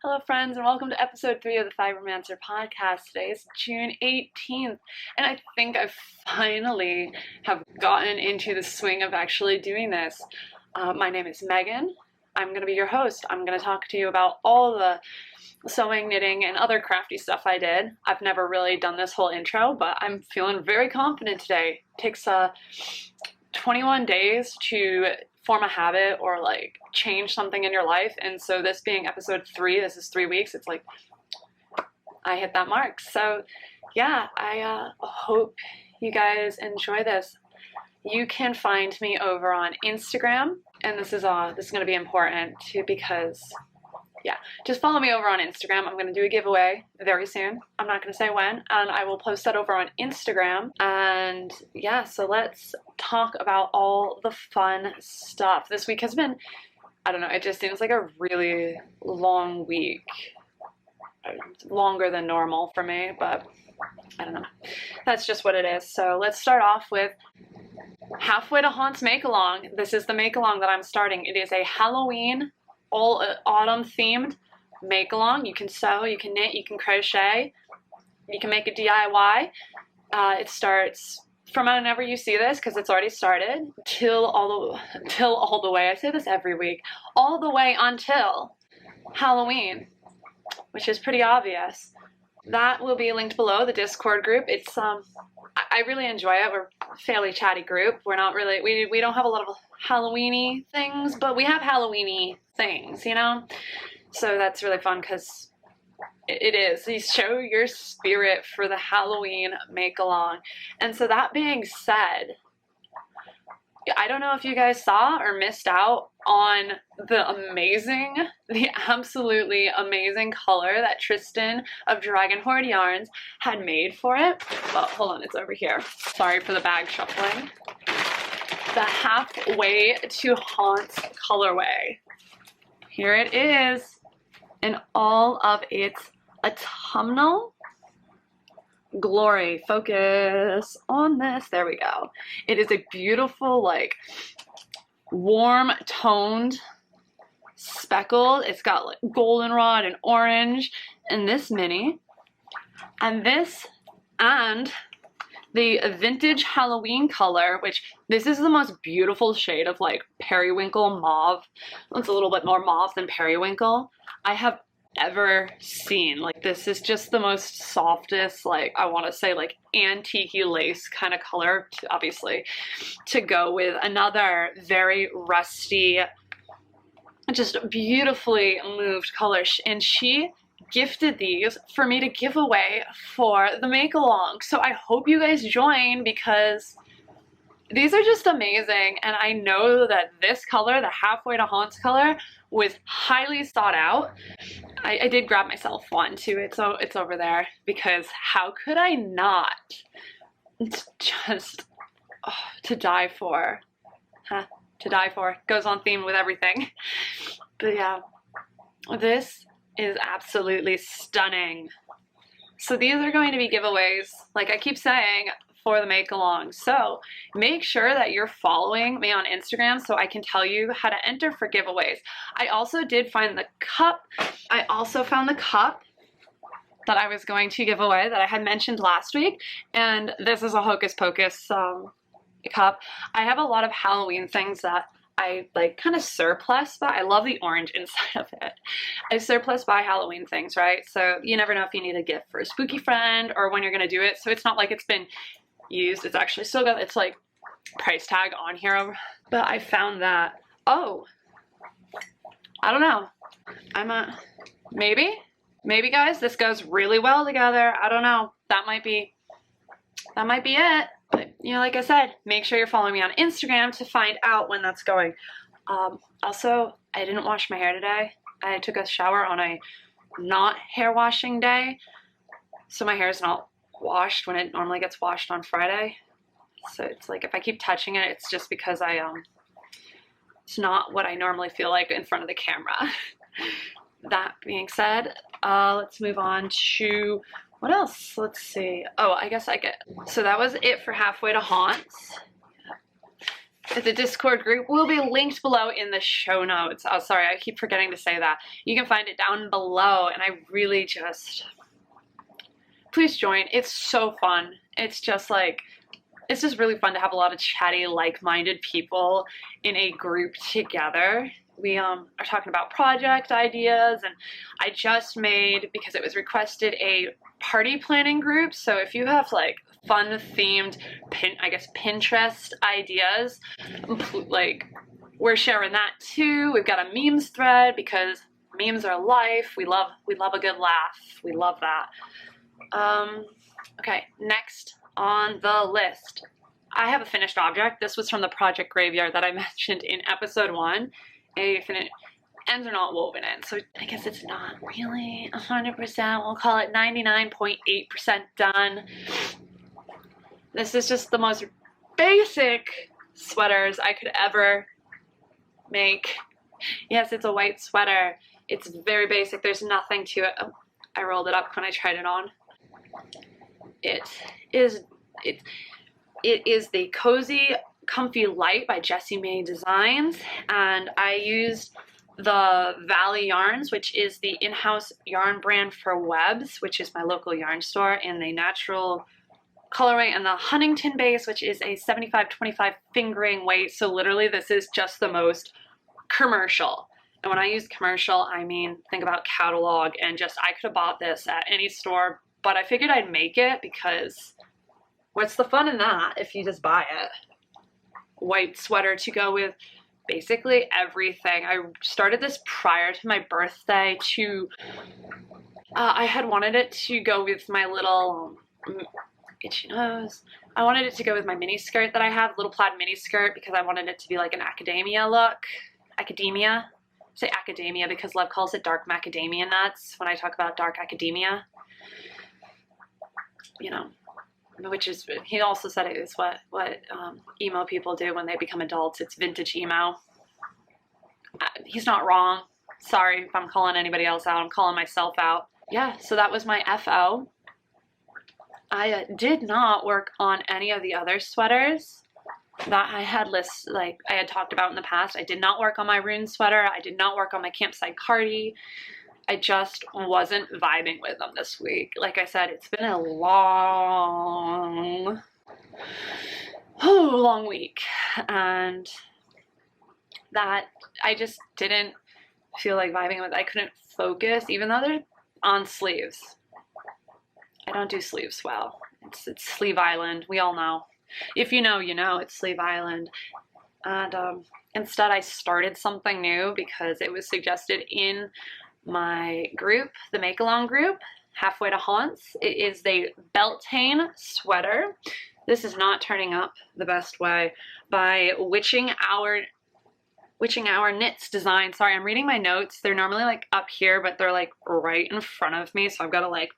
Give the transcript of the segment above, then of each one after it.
Hello friends and welcome to episode 3 of the Fiberomancer Podcast. Today is June 18th and I think I finally have gotten into the swing of actually doing this. My name is Megan. I'm going to be your host. I'm going to talk to you about all the sewing, knitting, and other crafty stuff I did. I've never really done this whole intro, but I'm feeling very confident today. It takes 21 days to form a habit or like change something in your life, and so this being episode 3, this is 3 weeks, it's like I hit that mark. So yeah, I hope you guys enjoy this. You can find me over on Instagram, and this is going to be important too because yeah, just follow me over on Instagram. I'm going to do a giveaway very soon. I'm not going to say when, and I will post that over on Instagram. And yeah, so let's talk about all the fun stuff. This week has been, I don't know, it just seems like a really long week. Longer than normal for me, but I don't know. That's just what it is. So let's start off with Halfway to Haunt's Make-Along. This is the make-along that I'm starting. It is a Halloween all autumn themed make-along. You can sew, you can knit, you can crochet, you can make a DIY. It starts from whenever you see this, because it's already started, till all the way, I say this every week, all the way until Halloween, which is pretty obvious. That will be linked below, the Discord group. It's I really enjoy it. We're a fairly chatty group. We're not really, we don't have a lot of Halloween-y things, but we have Halloween-y things, you know? So that's really fun because it is. You show your spirit for the Halloween make-along. And so that being said, I don't know if you guys saw or missed out on the absolutely amazing color that Tristan of Dragon Hoard Yarns had made for it. Well, hold on, it's over here. Sorry for the bag shuffling. The Halfway to Haunt colorway. Here it is in all of its autumnal glory. Focus on this. There we go. It is a beautiful, like, warm toned speckled. It's got like goldenrod and orange in this mini, and this and the vintage Halloween color, which this is the most beautiful shade of like periwinkle mauve. It's a little bit more mauve than periwinkle I have ever seen. Like, this is just the most softest, like, I want to say like antique lace kind of color to, obviously, to go with another very rusty, just beautifully moved color. And she gifted these for me to give away for the make-along. So I hope you guys join because these are just amazing, and I know that this color, the Halfway to Haunt's color, was highly sought out. I did grab myself one too. It's over there because how could I not? It's just to die for. To die for. Goes on theme with everything. But yeah, this is absolutely stunning. So these are going to be giveaways, like I keep saying, for the make-along. So make sure that you're following me on Instagram so I can tell you how to enter for giveaways. I also did find the cup. I also found the cup that I was going to give away that I had mentioned last week, and this is a Hocus Pocus cup. I have a lot of Halloween things that I like kind of surplus buy. I love the orange inside of it. I surplus buy Halloween things, right? So you never know if you need a gift for a spooky friend or when you're gonna do it. So it's not like it's been used. It's actually still got its like price tag on here. But I found that, oh, I don't know. Maybe guys, this goes really well together. I don't know. That might be it. But, you know, like I said, make sure you're following me on Instagram to find out when that's going. Also, I didn't wash my hair today. I took a shower on a not hair washing day, so my hair is not washed when it normally gets washed on Friday. So it's like if I keep touching it, it's just because it's not what I normally feel like in front of the camera. That being said, let's move on to what else? Let's see. Oh, I guess so that was it for Halfway to Haunts. The Discord group will be linked below in the show notes. Oh, sorry, I keep forgetting to say that. You can find it down below, and I really just... Please join. It's so fun. It's just really fun to have a lot of chatty, like-minded people in a group together. We are talking about project ideas, and I just made, because it was requested, a party planning group. So if you have like fun-themed, Pinterest ideas, like we're sharing that too. We've got a memes thread because memes are life. We love a good laugh. We love that. Okay, next on the list, I have a finished object. This was from the project graveyard that I mentioned in episode 1. Ends are not woven in, so I guess it's not really 100%. We'll call it 99.8% done. This is just the most basic sweaters I could ever make. Yes, it's a white sweater. It's very basic. There's nothing to it. Oh, I rolled it up when I tried it on. It is the Cozy Comfy Light by Jessie May Designs, and I used the Valley Yarns, which is the in-house yarn brand for Webs, which is my local yarn store, in the natural colorway, and the Huntington base, which is a 75-25 fingering weight. So literally this is just the most commercial. And when I use commercial, I mean, think about catalog, and just, I could have bought this at any store, but I figured I'd make it because what's the fun in that if you just buy it? White sweater to go with basically everything. I started this prior to my birthday to, I had wanted it to go with my little, itchy nose. I wanted it to go with my mini skirt that I have, little plaid mini skirt, because I wanted it to be like an academia look. Academia? I say academia because Lev calls it dark macadamia nuts when I talk about dark academia. You know, which is, he also said it is what emo people do when they become adults. It's vintage emo. He's not wrong. Sorry if I'm calling anybody else out. I'm calling myself out. Yeah, so that was my FO. I did not work on any of the other sweaters that I had I had talked about in the past. I did not work on my Rune sweater. I did not work on my campsite Cardi. I just wasn't vibing with them this week. Like I said, it's been a long week, and that I just didn't feel like vibing with. I couldn't focus, even though they're on sleeves. I don't do sleeves well. It's Sleeve Island. We all know. If you know, you know. It's Sleeve Island. And instead, I started something new because it was suggested in my group, the Make Along group, Halfway to Haunts. It is the Beltane sweater. This is not turning up the best way, by Witching Hour Knits Design. Sorry, I'm reading my notes. They're normally like up here, but they're like right in front of me, so I've got to like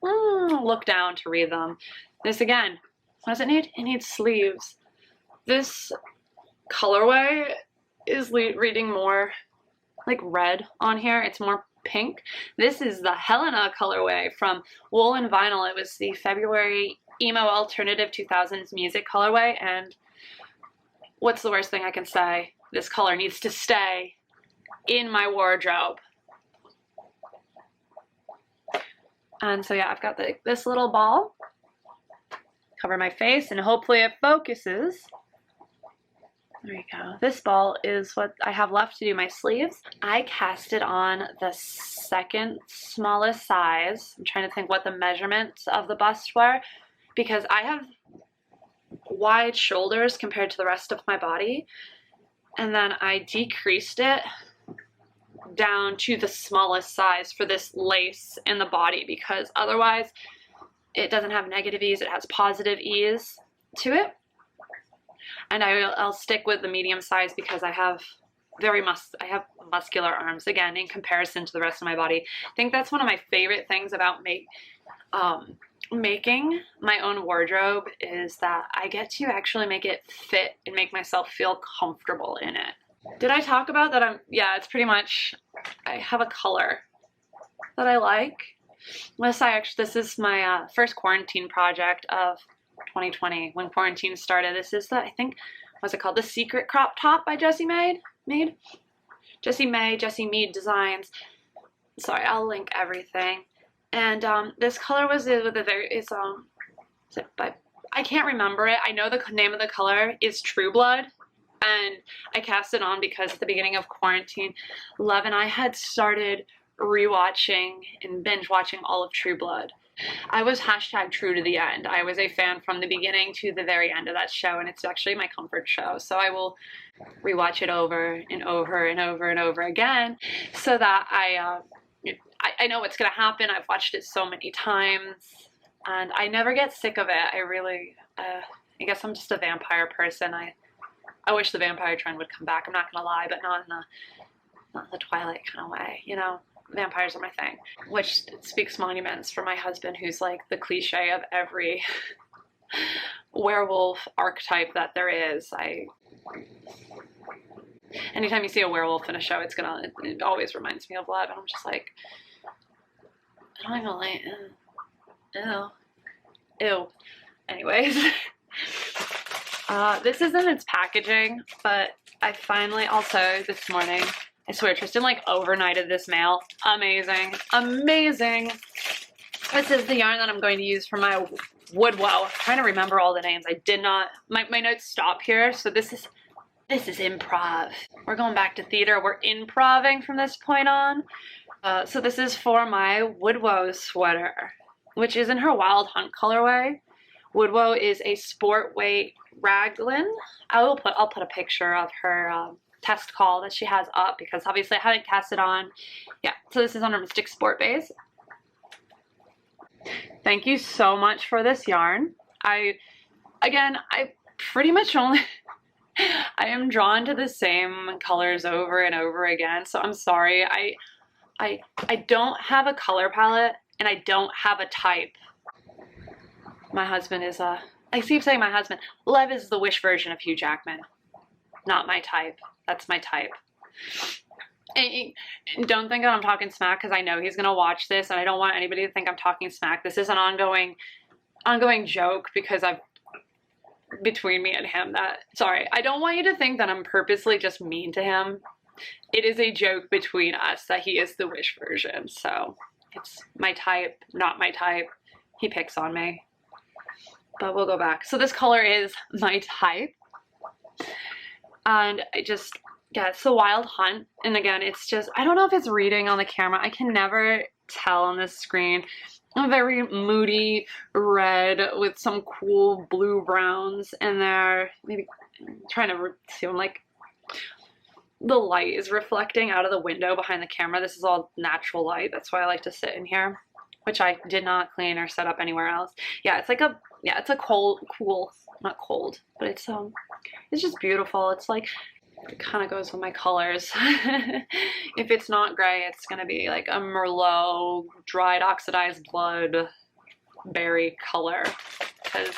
look down to read them. This again, what does it need? It needs sleeves. This colorway is reading more like red on here. It's more pink. This is the Helena colorway from Wool and Vinyl. It was the February Emo Alternative 2000s music colorway, and what's the worst thing I can say? This color needs to stay in my wardrobe. And so yeah, I've got this little ball. Cover my face and hopefully it focuses. There you go. This ball is what I have left to do my sleeves. I cast it on the second smallest size. I'm trying to think what the measurements of the bust were, because I have wide shoulders compared to the rest of my body. And then I decreased it down to the smallest size for this lace in the body, because otherwise it doesn't have negative ease, it has positive ease to it. And I'll stick with the medium size because I have muscular arms, again, in comparison to the rest of my body. I think that's one of my favorite things about making my own wardrobe, is that I get to actually make it fit and make myself feel comfortable in it. Did I talk about that? Yeah, it's pretty much, I have a color that I like. This is my first quarantine project of 2020, when quarantine started. This is the, I think, what's it called? The Secret Crop Top by Jessie Mead Designs. Sorry, I'll link everything. And this color was with a very, is it by, I can't remember it. I know the name of the color is True Blood, and I cast it on because at the beginning of quarantine, Lev and I had started rewatching and binge watching all of True Blood. I was hashtag true to the end. I was a fan from the beginning to the very end of that show, and it's actually my comfort show. So I will rewatch it over and over and over and over again so that I know what's going to happen. I've watched it so many times, and I never get sick of it. I really, I guess I'm just a vampire person. I wish the vampire trend would come back. I'm not going to lie, but not in the Twilight kind of way, you know? Vampires are my thing, which speaks monuments for my husband, who's like the cliche of every werewolf archetype that there is. Anytime you see a werewolf in a show, it always reminds me of Lev, and I'm just like, I don't even like, ew. Anyways, this isn't its packaging, but I finally also this morning, I swear, Tristan like overnighted this mail. Amazing. This is the yarn that I'm going to use for my wood woe. I'm trying to remember all the names. I did not, my notes stop here, so this is improv. We're going back to theater. We're improving from this point on. So this is for my wood woe sweater, which is in her Wild Hunt colorway. Wood woe is a sport weight raglan. I'll put a picture of her test call that she has up because obviously I haven't cast it on. Yeah, so this is on her Mystic Sport base. Thank you so much for this yarn. I pretty much only, I am drawn to the same colors over and over again, so I'm sorry. I don't have a color palette and I don't have a type. My husband is I keep saying my husband. Lev is the Wish version of Hugh Jackman. Not my type. That's my type. And don't think that I'm talking smack because I know he's going to watch this and I don't want anybody to think I'm talking smack. This is an ongoing joke because between me and him sorry, I don't want you to think that I'm purposely just mean to him. It is a joke between us that he is the Wish version. So it's my type, not my type. He picks on me. But we'll go back. So this color is my type. And yeah, it's the Wild Hunt. And again, it's just, I don't know if it's reading on the camera. I can never tell on this screen. A very moody red with some cool blue browns in there. Maybe I'm trying to see them, like the light is reflecting out of the window behind the camera. This is all natural light. That's why I like to sit in here, which I did not clean or set up anywhere else. Yeah, it's like it's a cool, not cold, but it's just beautiful. It's like, it kind of goes with my colors. If it's not gray, it's going to be like a Merlot dried oxidized blood berry color, because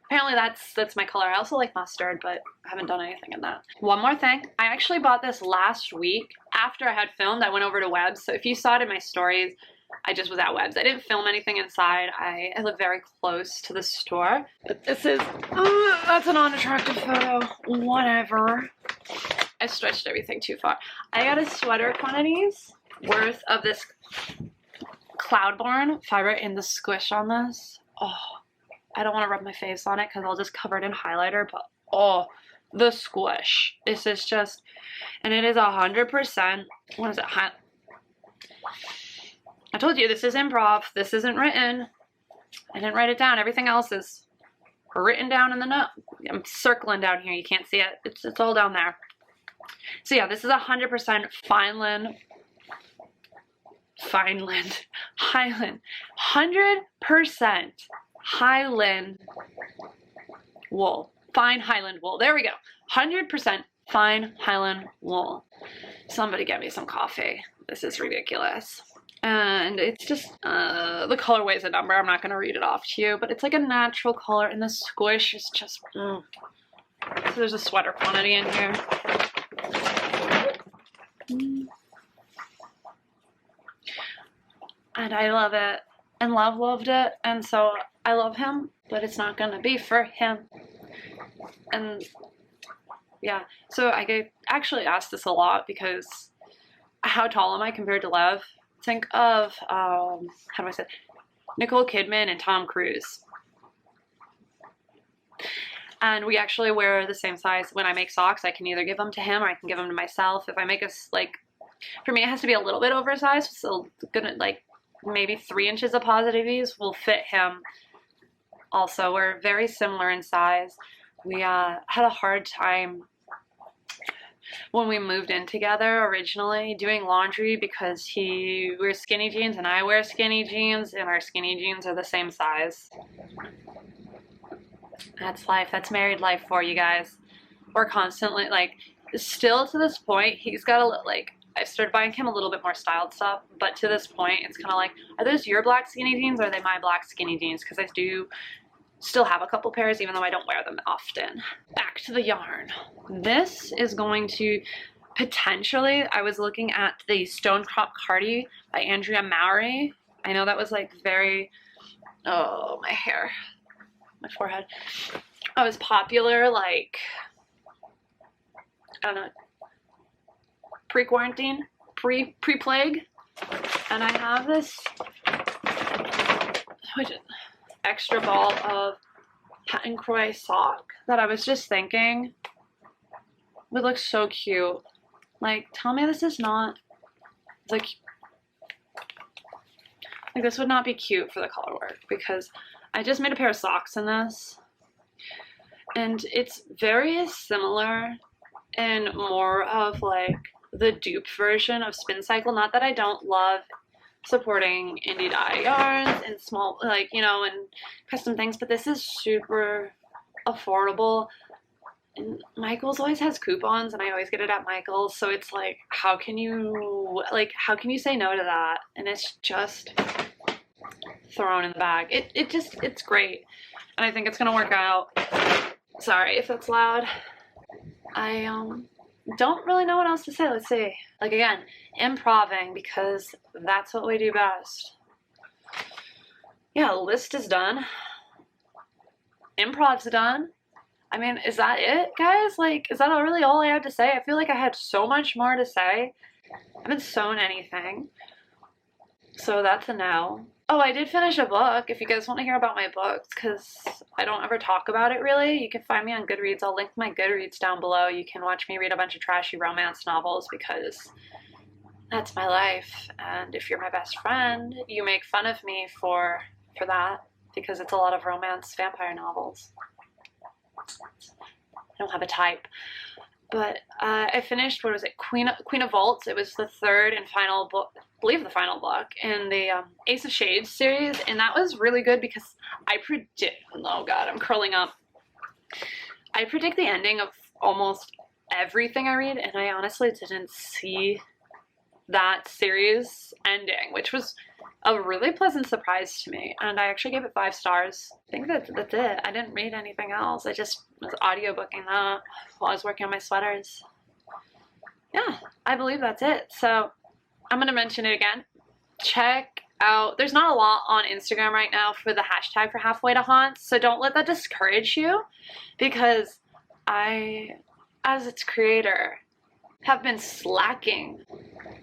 apparently that's my color. I also like mustard, but I haven't done anything in that. One more thing. I actually bought this last week after I had filmed. I went over to Webb's. So if you saw it in my stories, I just was at Webb's. I didn't film anything inside. I live very close to the store. But this is, that's an unattractive photo. Whatever. I stretched everything too far. I got a sweater quantities worth of this Cloudborne fiber in the squish on this. Oh, I don't want to rub my face on it because I'll just cover it in highlighter, but oh, the squish. This is just, and it is 100%, what is it? I told you, this is improv. This isn't written. I didn't write it down. Everything else is written down in the note. I'm circling down here. You can't see it. It's all down there. So yeah, this is 100% Highland. 100% Highland wool. Fine Highland wool. There we go. 100% fine Highland wool. Somebody get me some coffee. This is ridiculous. And it's just, the colorway is a number. I'm not going to read it off to you, but it's like a natural color, and the squish is just, So there's a sweater quantity in here. And I love it, and Love loved it, and so I love him, but it's not going to be for him. And yeah, so I get actually asked this a lot because how tall am I compared to Lev? Think of, how do I say it? Nicole Kidman and Tom Cruise. And we actually wear the same size. When I make socks, I can either give them to him or I can give them to myself. If I make for me, it has to be a little bit oversized. So gonna maybe 3 inches of positive ease will fit him. Also, we're very similar in size. We had a hard time when we moved in together originally doing laundry because he wears skinny jeans and I wear skinny jeans, and our skinny jeans are the same size. That's life. That's married life for you guys. We're constantly still to this point, he's got I've started buying him a little bit more styled stuff, but to this point, it's kind of are those your black skinny jeans or are they my black skinny jeans? Because I do still have a couple pairs, even though I don't wear them often. Back to the yarn. This is going to potentially, I was looking at the Stonecrop Cardi by Andrea Mowry. I know that was very, oh, my hair, my forehead. I was popular, I don't know, pre-quarantine, pre-plague. And I have this extra ball of hat and croy sock that I was just thinking would look so cute. Tell me this is not, this would not be cute for the color work, because I just made a pair of socks in this, and it's very similar and more of the dupe version of Spin Cycle. Not that I don't love supporting indie dye yarns and small, and custom things, but this is super affordable. And Michael's always has coupons, and I always get it at Michael's, so it's how can you say no to that? And it's just thrown in the bag. It's great, and I think it's gonna work out. Sorry if that's loud. I don't really know what else to say. Let's see. Again, improving, because that's what we do best. Yeah, list is done. Improv's done. I mean, is that it, guys? Is that really all I have to say? I feel like I had so much more to say. I haven't sewn anything. So that's a no. Oh, I did finish a book. If you guys want to hear about my books, because I don't ever talk about it really, you can find me on Goodreads. I'll link my Goodreads down below. You can watch me read a bunch of trashy romance novels, because that's my life. And if you're my best friend, you make fun of me for that, because it's a lot of romance vampire novels. I don't have a type. But I finished, what was it, Queen of Vaults. It was the third and final book, I believe the final book, in the Ace of Shades series. And that was really good because I predict, oh god, I'm curling up. I predict the ending of almost everything I read, and I honestly didn't see that series ending, which was a really pleasant surprise to me. And I actually gave it 5 stars. I think that's it. I didn't read anything else. I just was audiobooking that while I was working on my sweaters. Yeah, I believe that's it. So I'm going to mention it again. Check out, there's not a lot on Instagram right now for the hashtag for Halfway to Haunt, so don't let that discourage you, because I, as its creator, have been slacking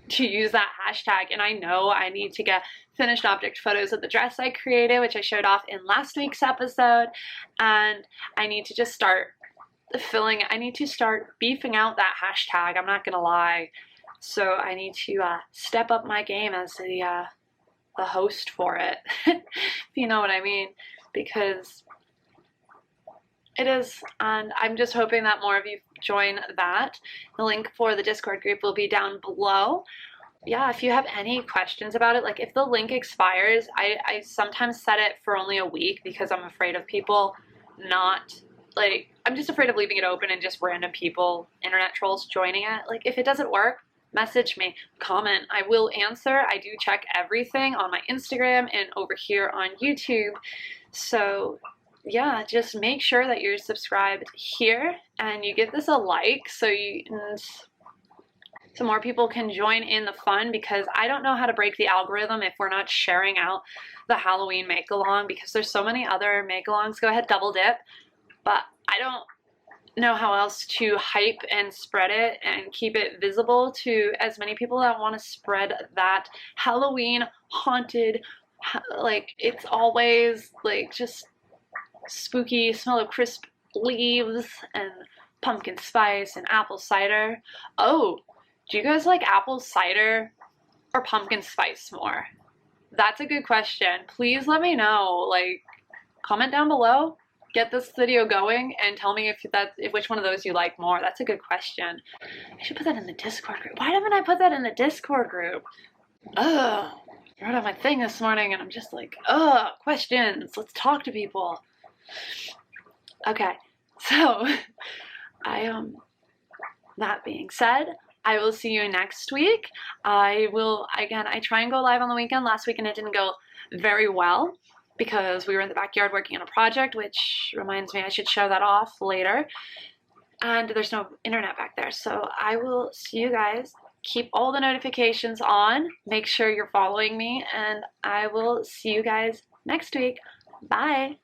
to use that hashtag, and I know I need to get finished object photos of the dress I created, which I showed off in last week's episode, and I need to just start beefing out that hashtag, I'm not gonna lie. So I need to step up my game as the host for it, if you know what I mean, because it is, and I'm just hoping that more of you join that. The link for the Discord group will be down below. Yeah, if you have any questions about it, if the link expires, I sometimes set it for only a week because I'm afraid of people not, I'm just afraid of leaving it open and just random people, internet trolls, joining it. If it doesn't work, message me, comment. I will answer. I do check everything on my Instagram and over here on YouTube. So yeah, just make sure that you're subscribed here and you give this a like so more people can join in the fun, because I don't know how to break the algorithm if we're not sharing out the Halloween make-along, because there's so many other make-alongs. Go ahead, double dip. But know how else to hype and spread it and keep it visible to as many people that want to spread that Halloween haunted, like, it's always like just spooky smell of crisp leaves and pumpkin spice and apple cider. Oh, do you guys like apple cider or pumpkin spice more? That's a good question. Please let me know. Like, comment down below, get this video going, and tell me if which one of those you like more. That's a good question. I should put that in the Discord group. Why haven't I put that in the Discord group? Ugh. I wrote on my thing this morning and I'm just like, ugh, questions. Let's talk to people. Okay, so that being said, I will see you next week. I try and go live on the weekend. Last weekend it didn't go very well because we were in the backyard working on a project, which reminds me I should show that off later. And there's no internet back there. So I will see you guys. Keep all the notifications on. Make sure you're following me. And I will see you guys next week. Bye.